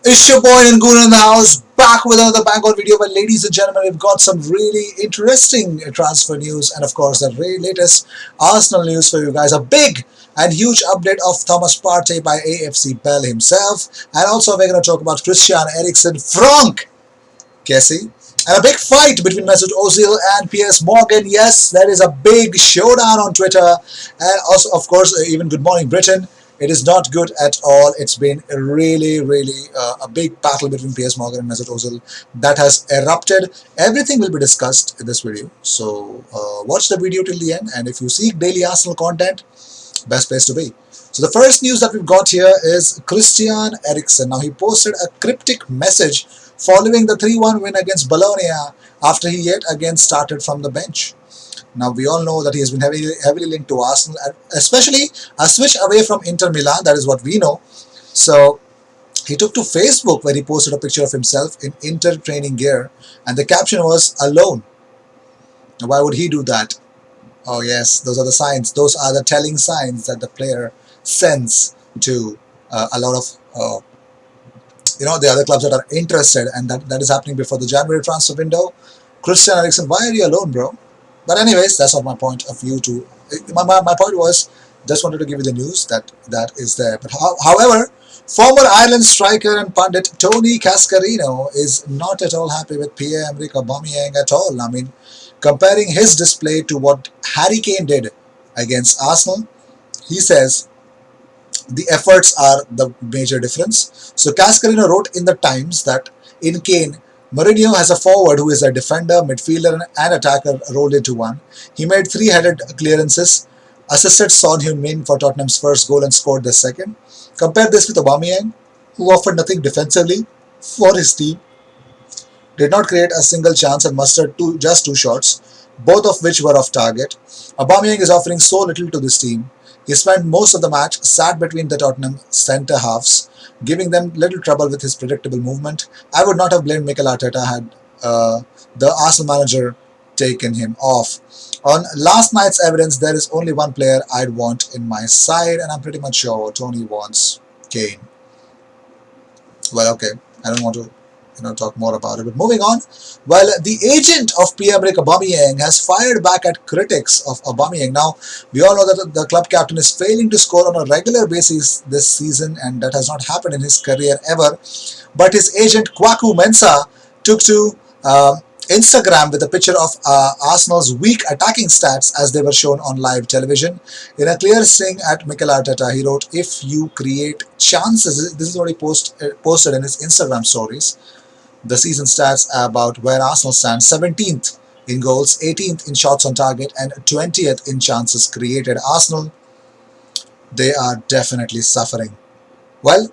It's your boy Ngun in the house, back with another bang on video. But ladies and gentlemen, we've got some really interesting transfer news, and of course, the very latest Arsenal news for you guys. A big and huge update of Thomas Partey by AFC Bell himself, and also we're going to talk about Christian Eriksen, Frank Kessie, and a big fight between Mesut Ozil and Piers Morgan. Yes, there is a big showdown on Twitter, and also, of course, even Good Morning Britain. It is not good at all. It's been really a big battle between Piers Morgan and Mesut Ozil that has erupted. Everything will be discussed in this video. So watch the video till the end. And if you seek daily Arsenal content, best place to be. So the first news that we've got here is Christian Eriksen. Now he posted a cryptic message following the 3-1 win against Bologna after he yet again started from the bench. Now we all know that he has been heavily linked to Arsenal, especially a switch away from Inter Milan. That is what we know. So he took to Facebook where he posted a picture of himself in Inter training gear, and the caption was "alone." Now, why would he do that? Oh yes, those are the signs. Those are the telling signs that the player sends to a lot of the other clubs that are interested, and that is happening before the January transfer window. Christian Eriksen, why are you alone, bro? But anyways, that's not my point of view. My point was just wanted to give you the news that is there. But however, former Ireland striker and pundit Tony Cascarino is not at all happy with Pierre-Emerick Aubameyang at all. I mean, comparing his display to what Harry Kane did against Arsenal, he says the efforts are the major difference. So Cascarino wrote in the Times that in Kane, Mourinho has a forward who is a defender, midfielder and attacker rolled into one. He made three-headed clearances, assisted Son Heung-min for Tottenham's first goal and scored the second. Compare this with Aubameyang, who offered nothing defensively for his team, did not create a single chance and mustered just two shots, both of which were off target. Aubameyang is offering so little to this team. He spent most of the match sat between the Tottenham centre halves, giving them little trouble with his predictable movement. I would not have blamed Mikel Arteta had the Arsenal manager taken him off. On last night's evidence, there is only one player I'd want in my side, and I'm pretty much sure Tony wants Kane. Well, okay, I don't want to talk more about it. But moving on, well, the agent of Pierre-Emerick Aubameyang has fired back at critics of Aubameyang. Now, we all know that the club captain is failing to score on a regular basis this season, and that has not happened in his career ever. But his agent Kwaku Mensah took to Instagram with a picture of Arsenal's weak attacking stats as they were shown on live television. In a clear sting at Mikel Arteta, he wrote, "If you create chances," this is what he posted in his Instagram stories. The season stats about where Arsenal stands: 17th in goals, 18th in shots on target, and 20th in chances created. Arsenal, they are definitely suffering. Well,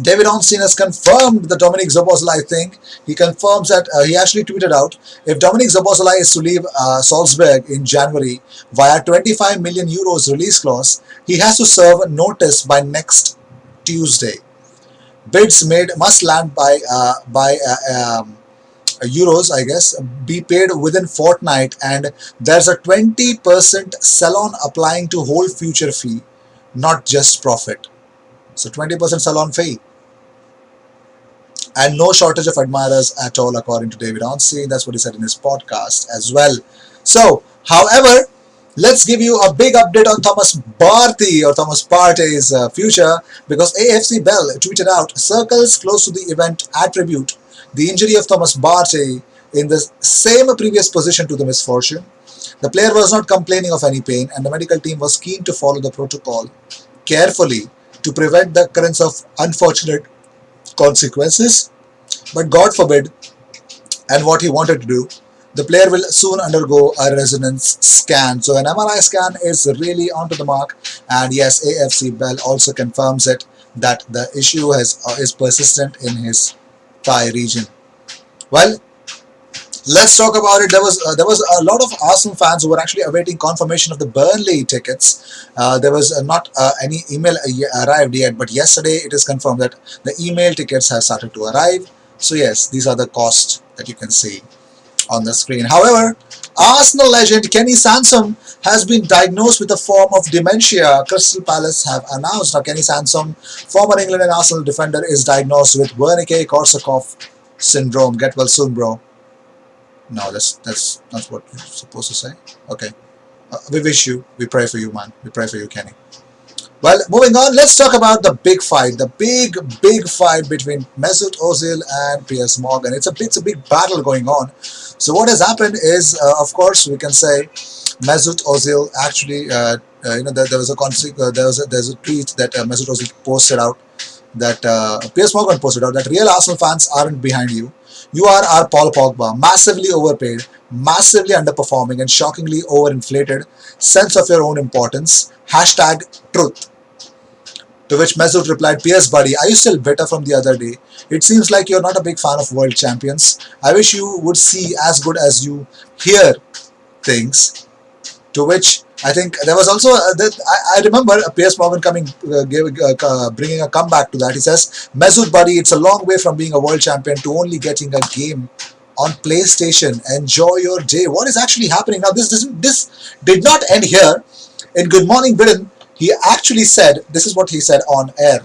David Ornstein has confirmed the Dominic Szoboszlai thing. He confirms that he actually tweeted out, if Dominic Szoboszlai is to leave Salzburg in January via 25 million euros release clause, he has to serve notice by next Tuesday. Bids made must land by euros, I guess, be paid within fortnight, and there's a 20% salon applying to whole future fee, not just profit. So 20% salon fee. And no shortage of admirers at all, according to David Ornstein. That's what he said in his podcast as well. So, however, let's give you a big update on Thomas Partey's future, because AFC Bell tweeted out, circles close to the event attribute the injury of Thomas Partey in the same previous position to the misfortune. The player was not complaining of any pain, and the medical team was keen to follow the protocol carefully to prevent the occurrence of unfortunate consequences. But God forbid, and what he wanted to do, the player will soon undergo a resonance scan. So an MRI scan is really onto the mark, and yes, AFC Bell also confirms it that the issue is persistent in his thigh region. Well, let's talk about it. There was a lot of Arsenal fans who were actually awaiting confirmation of the Burnley tickets. There was not any email arrived yet, but yesterday it is confirmed that the email tickets have started to arrive. So yes, these are the costs that you can see. on the screen. However, Arsenal legend Kenny Sansom has been diagnosed with a form of dementia. Crystal Palace have announced. Now, Kenny Sansom, former England and Arsenal defender, is diagnosed with Wernicke-Korsakoff syndrome. Get well soon, bro. No, that's not what you're supposed to say. Okay. We wish you. We pray for you, man. We pray for you, Kenny. Well, moving on, let's talk about the big fight, the big fight between Mesut Ozil and Piers Morgan. It's a big battle going on. So what has happened is, of course, we can say Mesut Ozil actually, there was a there's a tweet that Mesut Ozil posted out that Piers Morgan posted out that real Arsenal fans aren't behind you. You are our Paul Pogba, massively overpaid, massively underperforming, and shockingly overinflated sense of your own importance. Hashtag truth. To which Mesut replied, Piers buddy, are you still better from the other day? It seems like you're not a big fan of world champions. I wish you would see as good as you hear things. To which I think there was also I remember Piers Morgan bringing a comeback to that. He says, Mesut buddy, it's a long way from being a world champion to only getting a game on PlayStation. Enjoy your day. What is actually happening now? This did not end here. In Good Morning Britain, he actually said, this is what he said on air,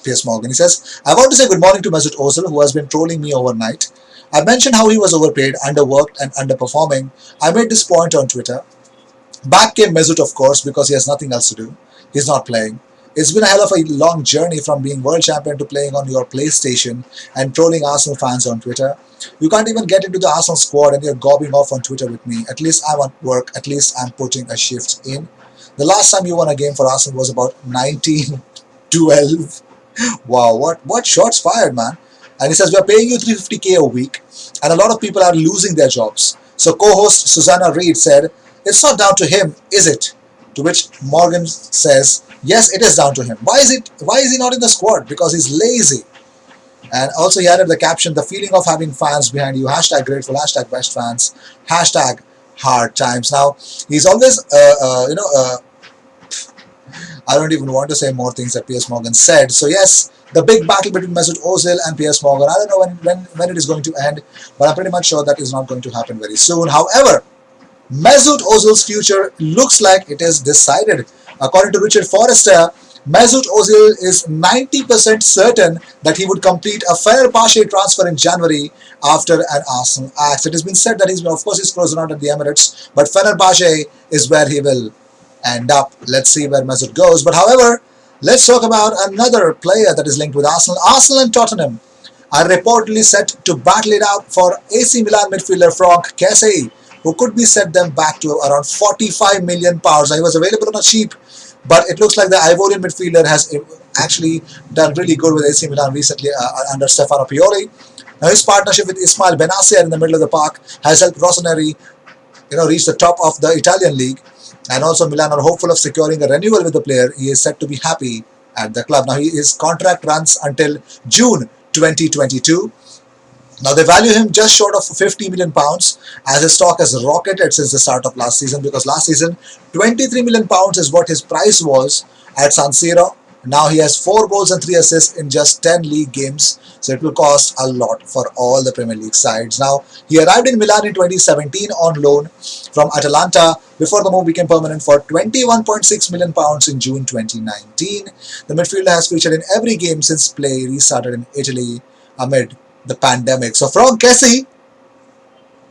Piers Morgan. He says, I want to say good morning to Mesut Ozil, who has been trolling me overnight. I mentioned how he was overpaid, underworked, and underperforming. I made this point on Twitter. Back came Mesut, of course, because he has nothing else to do. He's not playing. It's been a hell of a long journey from being world champion to playing on your PlayStation and trolling Arsenal fans on Twitter. You can't even get into the Arsenal squad and you're gobbing off on Twitter with me. At least I'm at work. At least I'm putting a shift in. The last time you won a game for Arsenal was about 1912. Wow, what shots fired, man. And he says, we're paying you 350k a week and a lot of people are losing their jobs. So co-host Susanna Reid said, it's not down to him, is it? To which Morgan says, yes, it is down to him. Why is he not in the squad? Because he's lazy. And also he added the caption, the feeling of having fans behind you, hashtag grateful, hashtag best fans, hashtag hard times. Now, he's always, I don't even want to say more things that Piers Morgan said. So yes, the big battle between Mesut Ozil and Piers Morgan, I don't know when it is going to end, but I'm pretty much sure that is not going to happen very soon. However, Mesut Ozil's future looks like it is decided. According to Richard Forrester, Mesut Ozil is 90% certain that he would complete a Fenerbahce transfer in January after an Arsenal axe. It has been said that of course he's closing out at the Emirates, but Fenerbahce is where he will end up. Let's see where Mesut goes. But however, let's talk about another player that is linked with Arsenal. Arsenal and Tottenham are reportedly set to battle it out for AC Milan midfielder Franck Kessie, who could be set them back to around £45 million. Now, he was available on a cheap, but it looks like the Ivorian midfielder has actually done really good with AC Milan recently under Stefano Pioli. Now, his partnership with Ismail Benacer in the middle of the park has helped Rossoneri, reach the top of the Italian league. And also Milan are hopeful of securing a renewal with the player. He is said to be happy at the club. Now, his contract runs until June 2022. Now, they value him just short of £50 million as his stock has rocketed since the start of last season, because last season £23 million is what his price was at San Siro. Now he has 4 goals and 3 assists in just 10 league games, so it will cost a lot for all the Premier League sides. Now, he arrived in Milan in 2017 on loan from Atalanta before the move became permanent for £21.6 million in June 2019. The midfielder has featured in every game since play restarted in Italy amid the pandemic. So Franck Kessie,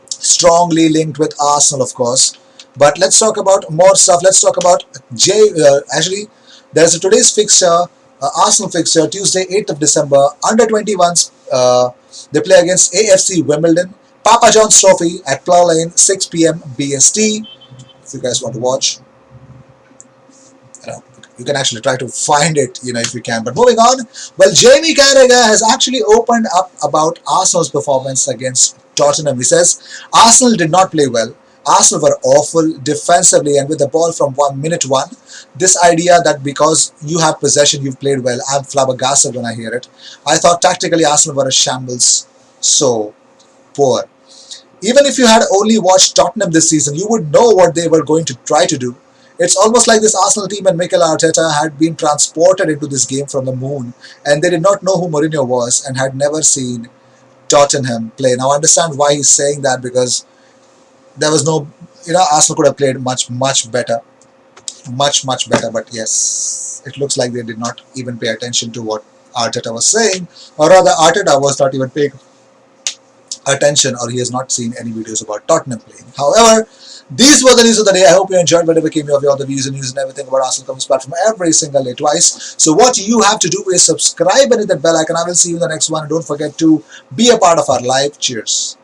strongly linked with Arsenal, of course. But let's talk about more stuff. Let's talk about actually, there's a today's fixture, Arsenal fixture, Tuesday, 8th of December, under 21s. They play against AFC Wimbledon, Papa John's Trophy at Plough Lane, 6 p.m. BST. If you guys want to watch, you can actually try to find it, if you can. But moving on, well, Jamie Carragher has actually opened up about Arsenal's performance against Tottenham. He says, Arsenal did not play well. Arsenal were awful defensively and with the ball from minute one. This idea that because you have possession, you've played well, I'm flabbergasted when I hear it. I thought tactically Arsenal were a shambles. So poor. Even if you had only watched Tottenham this season, you would know what they were going to try to do. It's almost like this Arsenal team and Mikel Arteta had been transported into this game from the moon, and they did not know who Mourinho was and had never seen Tottenham play. Now, I understand why he's saying that, because There was no, Arsenal could have played much better, much better. But yes, it looks like they did not even pay attention to what Arteta was saying, or rather, Arteta was not even paying attention, or he has not seen any videos about Tottenham playing. However, these were the news of the day. I hope you enjoyed whatever came of all the views and news and everything about Arsenal comes platform every single day twice. So what you have to do is subscribe and hit that bell icon. I will see you in the next one. And don't forget to be a part of our live. Cheers.